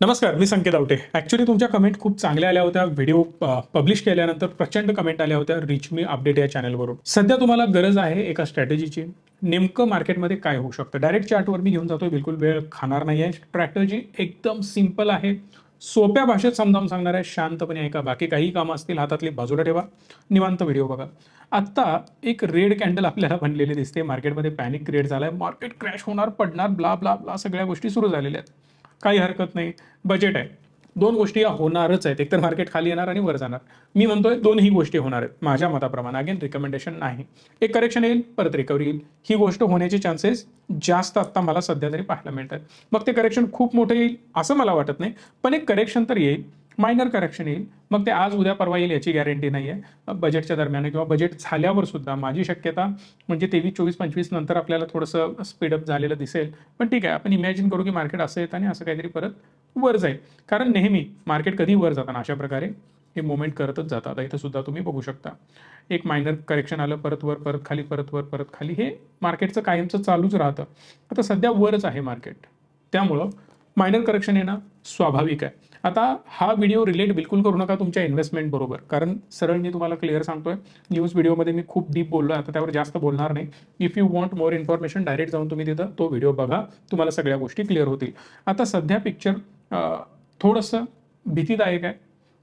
नमस्कार, मी संकेत आवटे. ॲक्च्युली तुमच्या कमेंट खूप चांगल्या आल्या होत्या. व्हिडिओ पब्लिश केल्यानंतर प्रचंड कमेंट आल्या होत्या रिच मी अपडेट या चॅनलवरून. सध्या तुम्हाला गरज आहे एका स्ट्रॅटेजीची. नेमकं मार्केटमध्ये काय होऊ शकतं? डायरेक्ट चार्टवर मी घेऊन जातोय, बिलकुल वेळ खाणार नाही आहे. स्ट्रॅटेजी एकदम सिंपल आहे. सोप्या भाषेत समजावून सांगणार आहे. शांतपणे ऐका. बाकी काही कामं असतील हातातली बाजूला ठेवा. निवांत व्हिडिओ बघा. आत्ता एक रेड कॅन्डल आपल्याला बनलेली दिसते. मार्केटमध्ये पॅनिक क्रिएट झालाय. मार्केट क्रॅश होणार, पडणार, ब्ला ब्ला ब्ला सगळ्या गोष्टी सुरू झालेल्या आहेत. काही हरकत नाही. बजेट आहे. दोन गोष्टी या होणारच आहेत. एकतर मार्केट खाली येणार आणि वर जाणार. मी म्हणतोय दोनही गोष्टी होणार आहेत माझ्या मताप्रमाणे. अगेन रिकमेंडेशन नाही. एक करेक्शन येईल, परत रिकव्हरी येईल. ही गोष्ट होण्याचे चान्सेस जास्त आत्ता मला सध्या तरी पाहायला मिळतात. मग ते करेक्शन खूप मोठं येईल असं मला वाटत नाही, पण एक करेक्शन तर येईल. मायनर करेक्शन येईल. मग ते आज उद्या परवा येईल याची गॅरंटी नाही आहे. बजेटच्या दरम्यान किंवा बजेट झाल्यावर सुद्धा माझी शक्यता म्हणजे 23, 24, 25 नंतर आपल्याला थोडंसं स्पीडअप झालेलं दिसेल. पण ठीक आहे, आपण इमॅजिन करू की मार्केट असं येतं आणि असं काहीतरी परत वर जाईल. कारण नेहमी मार्केट कधी वर जाताना अशा प्रकारे हे मुवमेंट करतच जातं. आता इथं सुद्धा तुम्ही बघू शकता. एक मायनर करेक्शन आलं, परत वर, परत खाली, परत वर, परत खाली. हे मार्केटचं कायमचं चालूच राहतं. आता सध्या वरच आहे मार्केट. त्यामुळं मायनर करेक्शन येणं स्वाभाविक आहे. आता हा व्हिडिओ रिलेट बिलकुल करू नका तुमच्या इन्व्हेस्टमेंट बरोबर, कारण सरळ मी तुम्हाला क्लिअर सांगतोय. न्यूज व्हिडिओमध्ये मी खूप डीप बोललो, आता त्यावर जास्त बोलणार नाही. If you want more information direct जाऊन तुम्ही तिथं तो व्हिडिओ बघा, तुम्हाला सगळ्या गोष्टी क्लिअर होतील. आता सध्या पिक्चर थोडंसं भीतीदायक आहे,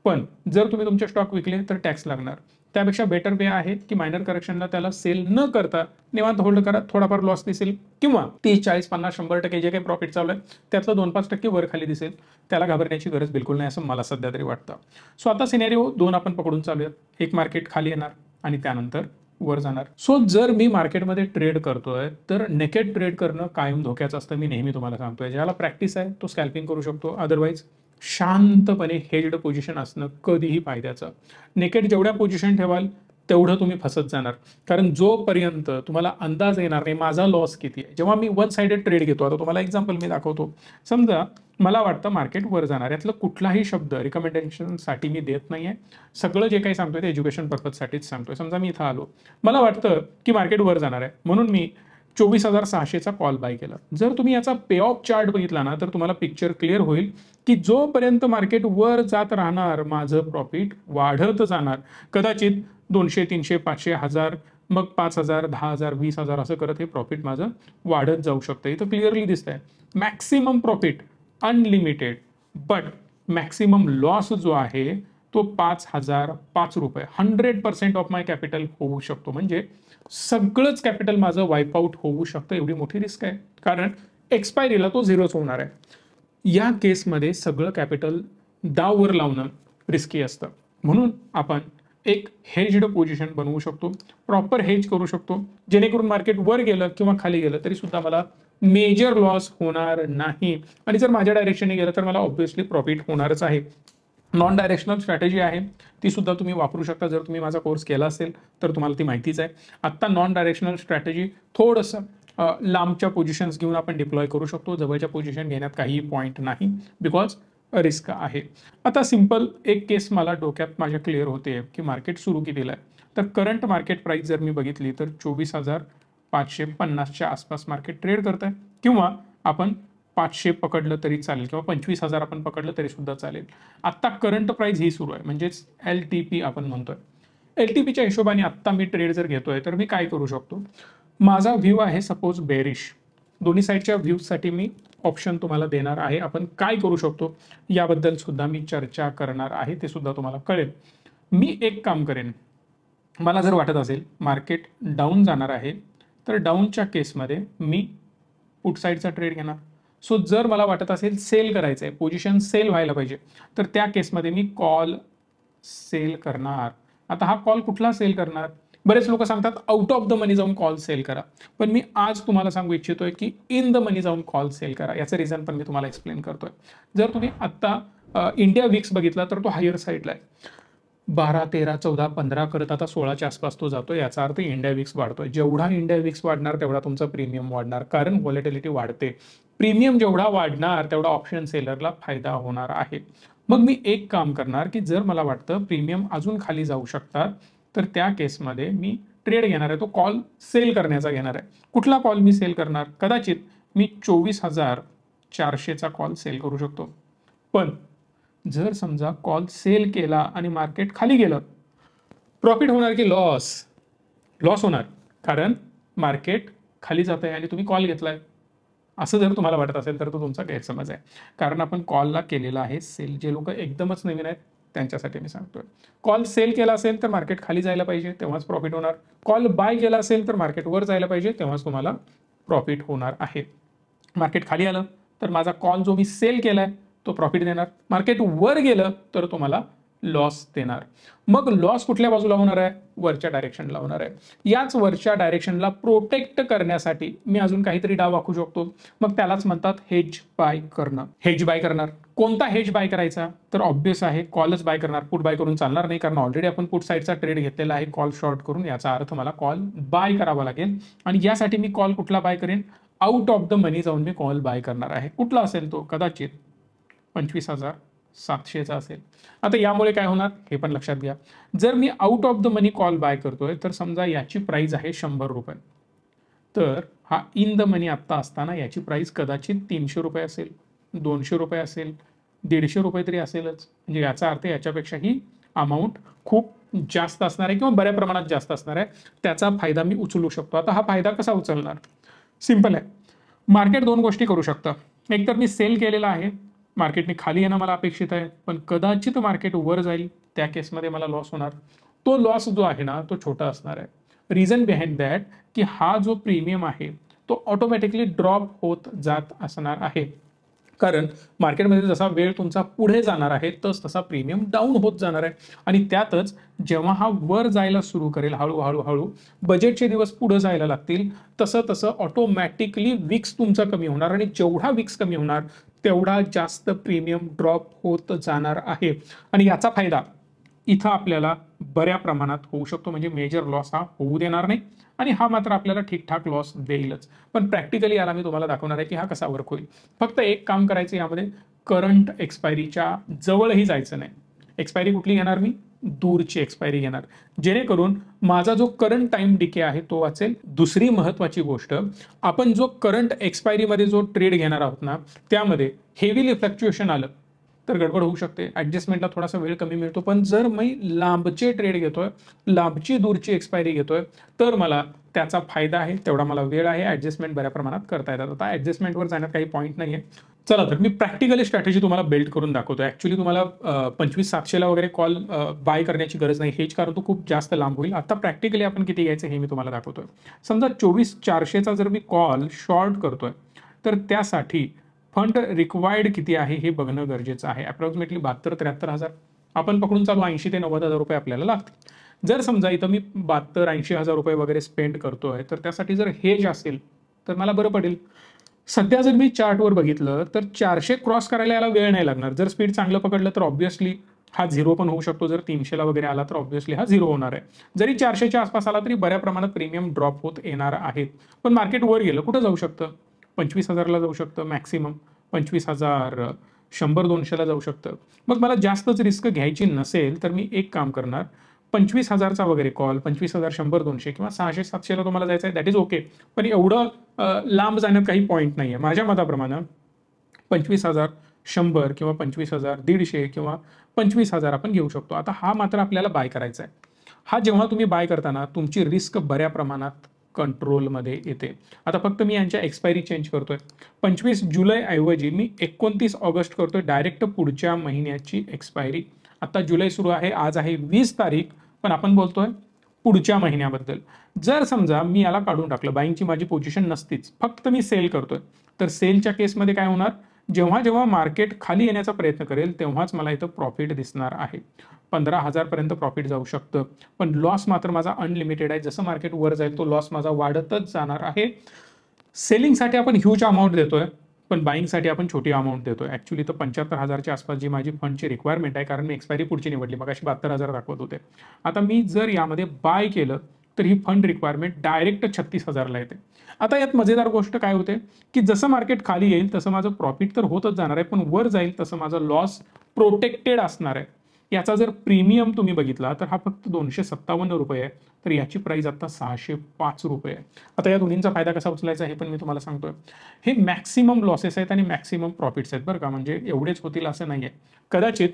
पण जर तुम्ही तुमचे स्टॉक विकले तर टॅक्स लागणार. त्यापेक्षा बेटर वे आहे की मायनर करेक्शनला त्याला सेल न करता निवांत होल्ड करा. थोडाफार लॉस दिसेल किंवा 30, 40, 50, 100% जे काही प्रॉफिट चालू आहे त्यातलं 2-5% वर खाली दिसेल, त्याला घाबरण्याची गरज बिलकुल नाही असं मला सध्या तरी वाटतं. सो आता सिनेरिओ दोन आपण पकडून चालूयात. एक मार्केट खाली येणार आणि त्यानंतर वर जाणार. सो जर मी मार्केटमध्ये ट्रेड करतोय तर नेकेड ट्रेड करणं कायम धोक्याचं असतं. मी नेहमी तुम्हाला सांगतोय. ज्याला प्रॅक्टिस आहे तो स्कॅल्पिंग करू शकतो. अदरवाईज शांतपणे हेज्ड पोझिशन असणं कधीही फायद्याचं. नेकेड जेवढ्या पोझिशन ठेवाल तेवढं तुम्ही फसत जाणार. कारण जोपर्यंत तुम्हाला अंदाज येणार नाही माझा लॉस किती आहे. जेव्हा मी वन साइडेड ट्रेड घेतो, आता तुम्हाला एक्झाम्पल मी दाखवतो. समजा मला वाटतं मार्केट वर जाणार, यातलं कुठलाही शब्द रिकमेंडेशनसाठी मी देत नाहीये. सगळं जे काही सांगतोय ते एज्युकेशन पर्पजसाठीच सांगतोय. समजा मी इथं आलो, मला वाटतं की मार्केट वर जाणार आहे, म्हणून मी 24,600चा कॉल बाय केला. जर तुम्ही याचा पे ऑफ चार्ट बघितला ना तर तुम्हाला पिक्चर क्लिअर होईल की जोपर्यंत मार्केट वर जात राहणार माझं प्रॉफिट वाढत जाणार. कदाचित 200, 300, 500, 1000, मग 5,000, 10,000, 20,000 असं करत हे प्रॉफिट माझं वाढत जाऊ शकतं. इथं क्लिअरली दिसतंय maximum profit unlimited, but maximum loss जो आहे तो 5,005 रुपये. 100% ऑफ माय कॅपिटल होऊ शकतो. म्हणजे सगळंच कॅपिटल माझं वाईप आउट होऊ शकतं. एवढी मोठी रिस्क आहे, कारण एक्सपायरीला तो झिरोच होणार आहे. या केसमध्ये सगळं कॅपिटल दाववर लावणं रिस्की असतं. म्हणून आपण एक हेज्ड पोझिशन बनवू शकतो, प्रॉपर हेज करू शकतो, जेणेकरून मार्केट वर गेलं किंवा खाली गेलं तरी सुद्धा मला मेजर लॉस होणार नाही. आणि जर माझ्या डायरेक्शनने गेलं तर मला ऑब्व्हियसली प्रॉफिट होणारच आहे. नॉन डायरेक्शनल स्ट्रॅटेजी आहे, ती सुद्धा तुम्ही वापरू शकता. जर तुम्ही माझा कोर्स केला असेल तर तुम्हाला ती माहितीच आहे. आत्ता नॉन डायरेक्शनल स्ट्रॅटेजी थोडंसं लांबच्या पोझिशन्स घेऊन आपण डिप्लॉय करू शकतो. जवळच्या पोझिशन घेण्यात काहीही पॉईंट नाही, बिकॉज रिस्क आहे. आता सिंपल एक केस मला डोक्यात माझ्या क्लिअर होते की मार्केट सुरू कितीला आहे. तर करंट मार्केट प्राइस जर मी बघितली तर 24,550च्या आसपास मार्केट ट्रेड करत आहे, किंवा आपण 500 पकडलं तरी चालेल, किंवा 25,000 आपण पकडलं तरी सुद्धा चालेल. आत्ता करंट प्राइस ही सुरू आहे, म्हणजेच LTP आपण म्हणतोय. LTPच्या हिशोबाने आत्ता मी ट्रेड जर घेतोय तर मी काय करू शकतो. माझा व्ह्यू आहे सपोज बेरिश. दोन्ही साईडच्या व्ह्यूजसाठी मी ऑप्शन तुम्हाला देणार आहे. आपण काय करू शकतो याबद्दल सुद्धा मी चर्चा करणार आहे, ते सुद्धा तुम्हाला कळेल. मी एक काम करेन, मला जर वाटत असेल मार्केट डाऊन जाणार आहे तर डाऊनच्या केसमध्ये मी पुट साईडचा ट्रेड घेणार. सो जर मला वाटत असेल सेल करायचं आहे, पोझिशन सेल व्हायला पाहिजे, तर त्या केसमध्ये मी कॉल सेल करणार. आता हा कॉल कुठला सेल करणार? बरेच लोक सांगतात आउट ऑफ द मनी जाऊन कॉल सेल करा, पण मी आज तुम्हाला सांगू इच्छितोय की इन द मनी जाऊन कॉल सेल करा. याचं रिझन पण मी तुम्हाला एक्सप्लेन करतोय. जर तुम्ही आत्ता इंडिया विक्स बघितला तर तो हायर साईडला आहे. 12, 13, 14, 15 करत आता 16च्या आसपास तो जातो. याचा अर्थ इंडिया विक्स वाढतोय. जेवढा इंडिया विक्स वाढणार तेवढा तुमचा प्रीमियम वाढणार, कारण व्हॉलेटिलिटी वाढते. प्रीमियम जेवढा वाढणार तेवढा ऑप्शन सेलरला फायदा होणार आहे. मग मी एक काम करणार की जर मला वाटतं प्रीमियम अजून खाली जाऊ शकतात तर त्या केसमध्ये मी ट्रेड घेणार आहे, तो कॉल सेल करण्याचा घेणार आहे. कुठला कॉल मी सेल करणार? कदाचित मी 24,400चा कॉल सेल करू शकतो. पण जर समजा कॉल सेल केला आणि मार्केट खाली गेलं, प्रॉफिट होणार की लॉस? लॉस होणार, कारण मार्केट खाली जात आहे आणि तुम्ही कॉल घेतलाय. असं जर तुम्हाला वाटत असेल तर तो तुमचा गैरसमज आहे, कारण आपण कॉलला केलेला आहे सेल. जे लोक एकदमच नवीन आहेत त्यांच्यासाठी मी सांगतोय, कॉल सेल केला असेल तर मार्केट खाली जायला पाहिजे, तेव्हाच प्रॉफिट होणार. कॉल बाय केला असेल तर मार्केट वर जायला पाहिजे, तेव्हाच तुम्हाला प्रॉफिट होणार आहे. मार्केट खाली आलं तर माझा कॉल जो मी सेल केलाय तो प्रॉफिट देणार. मार्केट वर गेलं तर तुम्हाला लॉस देणार. मग लॉस कुठल्या बाजूला होणार आहे? वरच्या डायरेक्शनला होणार आहे. याच वरच्या डायरेक्शनला प्रोटेक्ट करण्यासाठी मी अजून काहीतरी डाव आखू शकतो, मग त्यालाच म्हणतात हेज बाय करणं. हेज बाय करणार. कोणता हेज बाय करायचा? तर ऑब्विस आहे कॉलच बाय करणार. पुट बाय करून चालणार नाही, कारण ऑलरेडी आपण पुट साईडचा ट्रेड घेतलेला आहे कॉल शॉर्ट करून. याचा अर्थ मला कॉल बाय करावा लागेल, आणि यासाठी मी कॉल कुठला बाय करेन? आउट ऑफ द मनी जाऊन मी कॉल बाय करणार आहे. कुठला असेल तो? कदाचित 25,700चा असेल. आता यामुळे काय होणार हे पण लक्षात घ्या. जर मी out of the money call buy करतोय तर समजा याची प्राइस आहे 100 रुपये, तर हा इन द मनी आत्ता असताना याची प्राइस कदाचित 300 रुपये असेल, 200 रुपये असेल, 150 रुपये तरी असेलच. म्हणजे याचा अर्थ याच्यापेक्षाही अमाऊंट खूप जास्त असणार आहे, किंवा बऱ्या प्रमाणात जास्त असणार आहे. त्याचा फायदा मी उचलू शकतो. आता हा फायदा कसा उचलणार? सिंपल आहे. मार्केट दोन गोष्टी करू शकतं. एक तर मी सेल केलेला आहे, मार्केटने खाली येणं मला अपेक्षित आहे, पण कदाचित मार्केट वर जाईल, त्या केसमध्ये मला लॉस होणार. तो लॉस जो आहे ना तो छोटा असणार आहे. रिझन बिहाइंड दॅट की हा जो प्रीमियम आहे तो ऑटोमॅटिकली ड्रॉप होत जात असणार आहे, कारण मार्केटमध्ये जसा वेळ तुमचा पुढे जाणार आहे तस तसा प्रीमियम डाऊन होत जाणार आहे. आणि त्यातच जेव्हा हा वर जायला सुरू करेल, हळूहळू हळू बजेटचे दिवस पुढे जायला लागतील, तसं तसं ऑटोमॅटिकली विक्स तुमचा कमी होणार, आणि जेवढा विक्स कमी होणार तेवढा जास्त प्रीमियम ड्रॉप होत जाणार आहे. आणि याचा फायदा इथं आपल्याला बऱ्या प्रमाणात होऊ शकतो, म्हणजे मेजर लॉस हा होऊ देणार नाही, आणि हा मात्र आपल्याला ठीकठाक लॉस देईलच. पण प्रॅक्टिकली याला मी तुम्हाला दाखवणार आहे की हा कसा वर्क होईल. फक्त एक काम करायचं, यामध्ये करंट एक्सपायरीच्या जवळही जायचं नाही. एक्सपायरी कुठली घेणार मी? दूरची एक्सपायरी घेणार, जेणेकरून माझा जो करंट टाइम डिके आहे तो वाचेल. दुसरी महत्वाची गोष्ट, आपण जो करंट एक्सपायरीमध्ये जो ट्रेड घेणार आहोत ना, त्यामध्ये हेवीली फ्लक्च्युएशन आलं तर गडबड होऊ शकते, ऍडजस्टमेंटला थोडासा वेळ कमी मिळतो. पण जर मी लांबचे ट्रेड घेतोय, लांबची दूरची एक्सपायरी घेतोय, तर मला त्याचा फायदा आहे, तेवढा मला वेळ आहे, ऍडजस्टमेंट बऱ्या प्रमाणात करता येतात. आता ऍडजस्टमेंटवर जाण्यात काही पॉईंट नाहीये. चला तर मी प्रॅक्टिकली स्ट्रॅटेजी तुम्हाला बिल्ड करून दाखवतो. ऍक्च्युली तुम्हाला 25,700ला वगैरे कॉल बाय करण्याची गरज नाही, हेच कारण तो खूप जास्त लांब होईल. आता प्रॅक्टिकली आपण किती घ्यायचं हे मी तुम्हाला दाखवतोय. समजा 24,400चा जर मी कॉल शॉर्ट करतोय, तर त्यासाठी फंड रिक्वायर्ड किती आहे हे बघणं गरजेचं आहे. अप्रॉक्सिमेटली 72-73 हजार आपण पकडून चालू, 80 ते 90 हजार रुपये आपल्याला लागतील. जर समजा इथं मी 72-80 हजार रुपये वगैरे स्पेंड करतोय, तर त्यासाठी जर हेज असेल तर मला बरं पडेल. सध्या जर मी चार्टवर बघितलं तर 400 क्रॉस करायला याला वेळ नाही लागणार. जर स्पीड चांगलं पकडलं तर ऑब्व्हियसली हा 0 पण होऊ शकतो. जर 300ला वगैरे आला तर ऑब्व्हियसली हा 0 होणार आहे. जरी 400च्या आसपास आला तरी बऱ्या प्रमाणात प्रीमियम ड्रॉप होत येणार आहेत. पण मार्केट वर गेलं कुठं जाऊ शकतं? 25,000ला जाऊ शकतं मॅक्सिमम, 25,000, 100-200ला जाऊ शकतं. मग मला जास्तच रिस्क घ्यायची नसेल तर मी एक काम करणार, 25,000चा वगैरे कॉल, 25,000, 100-200 किंवा 600-700ला तुम्हाला जायचं आहे, दॅट इज ओके. पण एवढं लांब जाण्यात काही पॉईंट नाही आहे माझ्या मताप्रमाणे. 25,000, 100 किंवा 25,000, 150 किंवा 25,000 आपण घेऊ शकतो. आता हा मात्र आपल्याला बाय करायचा आहे. हा जेव्हा तुम्ही बाय करताना तुमची रिस्क बऱ्या प्रमाणात कंट्रोलमध्ये येते. आता फक्त मी यांच्या एक्सपायरी चेंज करतोय. 25 जुलै ऐवजी मी 29 ऑगस्ट करतोय, डायरेक्ट पुढच्या महिन्याची एक्सपायरी. आता जुलै सुरू आहे, आज आहे 20 तारीख, पण आपण बोलतोय पुढच्या महिन्याबद्दल. जर समजा मी याला काढून टाकलं, बाईंगची माझी पोझिशन नसतीच, फक्त मी सेल करतोय, तर सेलच्या केसमध्ये काय होणार? जेव्हा जेव्हा मार्केट खाली येण्याचा प्रयत्न करेल तेव्हाच मला इथं प्रॉफिट दिसणार आहे. 15,000 पर्यंत प्रॉफिट जाऊ शकतं, पण लॉस मात्र माझा अनलिमिटेड आहे. जसं मार्केट वर जाईल तो लॉस माझा वाढतच जाणार आहे. सेलिंगसाठी आपण ह्यूज अमाऊंट देतोय, पण बाईंगसाठी आपण छोटी अमाऊंट देतोय. ऍक्च्युली तर 75,000च्या आसपास जी माझी फंडची रिक्वायरमेंट आहे, कारण मी एक्सपायरी पुढची निवडली, मग अशी 72,000 दाखवत होते. आता मी जर यामध्ये बाय केलं तर ही फंड रिक्वायरमेंट डायरेक्ट 36,000ला येते. आता यात मजेदार गोष्ट काय होते की जसं मार्केट खाली येईल तसं माझं प्रॉफिट तर होतच जाणार आहे, पण वर जाईल तसं माझं लॉस प्रोटेक्टेड असणार आहे. याचा जर प्रीमियम तुम्ही बघितला तर हा फक्त 257 रुपये आहे, तर याची प्राइस आता 605 रुपये आहे. आता या दोन्हींचा फायदा कसा उचलायचा हे पण मी तुम्हाला सांगतोय. हे मॅक्सिमम लॉसेस आहेत आणि मॅक्सिमम प्रॉफिट्स आहेत बरं का, म्हणजे एवढेच होतील असं नाही आहे. कदाचित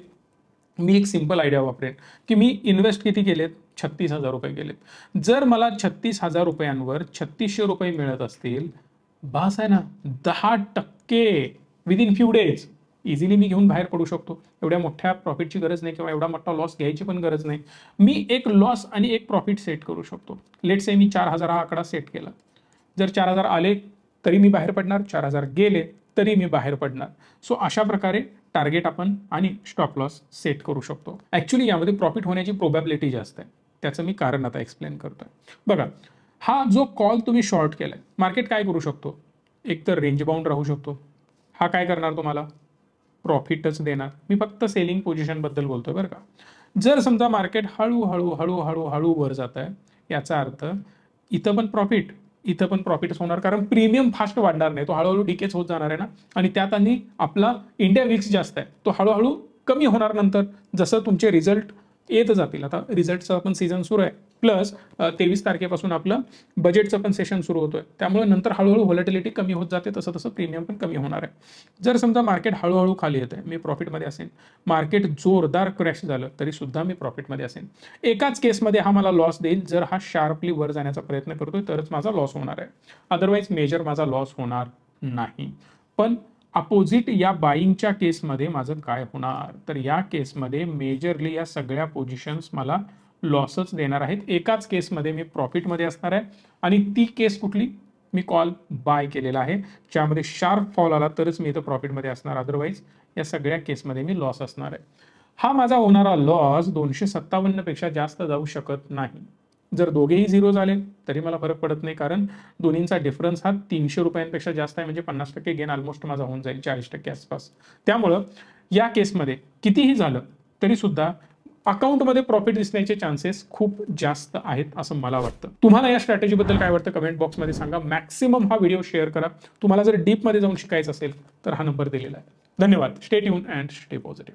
मी एक सिंपल आयडिया वापरेन की मी इन्व्हेस्ट किती केलेत, 36,000 रुपये केलेत. जर मला 36,000 रुपयांवर 3600 रुपये मिळत असतील, बास आहे ना. 10% विदिन फ्यू डेज इझिली मी घेऊन बाहेर पडू शकतो. एवढ्या मोठ्या प्रॉफिटची गरज नाही किंवा एवढा मोठा लॉस घ्यायची पण गरज नाही. मी एक लॉस आणि एक प्रॉफिट सेट करू शकतो. लेट से मी 4,000 हा आकडा सेट केला. जर 4,000 आले तरी मी बाहेर पडणार, 4,000 गेले तरी मी बाहेर पडणार. सो अशा प्रकारे टार्गेट आपण आणि स्टॉप लॉस सेट करू शकतो. ॲक्च्युली यामध्ये प्रॉफिट होण्याची प्रोबॅबिलिटी जास्त आहे. त्याचं मी कारण आता एक्सप्लेन करतोय. बघा, हा जो कॉल तुम्ही शॉर्ट केलाय, मार्केट काय करू शकतो, एक तर रेंज बाउंड राहू शकतो. हा काय करणार, तुम्हाला प्रॉफिटच देणार. मी फक्त सेलिंग पोझिशनबद्दल बोलतोय बरं का. जर समजा मार्केट हळूहळू हळूहळू हळू वर जात आहे, याचा अर्थ इथं पण प्रॉफिट, इथं पण प्रॉफिटच होणार, कारण प्रीमियम फास्ट वाढणार नाही, तो हळूहळू डिकेच होत जाणार आहे ना. आणि त्यात आणि आपला इंडिया विक्स जास्त आहे, तो हळूहळू कमी होणार. नंतर जसं तुमचे रिझल्ट येत जातील, आता रिझल्टचा पण सीझन सुरू आहे, प्लस 23 तारखेपासून आपलं बजेटचं पण सेशन सुरू होतोय, त्यामुळे नंतर हळूहळू व्हॉलेटिलिटी कमी होत जाते, तसं तसं प्रीमियम पण कमी होणार आहे. जर समजा मार्केट हळूहळू खाली येत आहे, मी प्रॉफिटमध्ये असेल. मार्केट जोरदार क्रॅश झालं तरी सुद्धा मी प्रॉफिटमध्ये असेल. एकाच केसमध्ये हा मला लॉस देईल, जर हा शार्पली वर जाण्याचा प्रयत्न करतोय तरच माझा लॉस होणार आहे, अदरवाईज मेजर माझा लॉस होणार नाही. पण अपोजिट या बाईंगच्या केसमध्ये माझं काय होणार, तर या केसमध्ये मेजरली या सगळ्या पोझिशन्स मला लॉसच देणार आहेत. एकाच केसमध्ये मी प्रॉफिटमध्ये असणार आहे, आणि ती केस कुठली, मी कॉल बाय केलेला आहे, ज्यामध्ये शार्प फॉल आला तरच मी इथं प्रॉफिटमध्ये असणार, अदरवाईज या सगळ्या केसमध्ये मी लॉस असणार आहे. हा माझा होणारा लॉस 257 पेक्षा जास्त जाऊ शकत नाही. जर दोघेही झिरो झाले तरी मला फरक पडत नाही, कारण दोन्हींचा डिफरन्स हा 300 रुपयांपेक्षा जास्त आहे, म्हणजे 50% गेन ऑलमोस्ट माझा होऊन जाईल, 40% आसपास. त्यामुळं या केसमध्ये कितीही झालं तरी सुद्धा अकाउंटमध्ये प्रॉफिट दिसण्याचे चान्सेस खूप जास्त आहेत असं मला वाटतं. तुम्हाला या स्ट्रॅटेजीबद्दल काय वाटतं कमेंट बॉक्समध्ये सांगा. मॅक्सिमम हा व्हिडिओ शेअर करा. तुम्हाला जर डीपमध्ये जाऊन शिकायचं असेल तर हा नंबर दिलेला आहे. धन्यवाद. Stay tune and stay positive.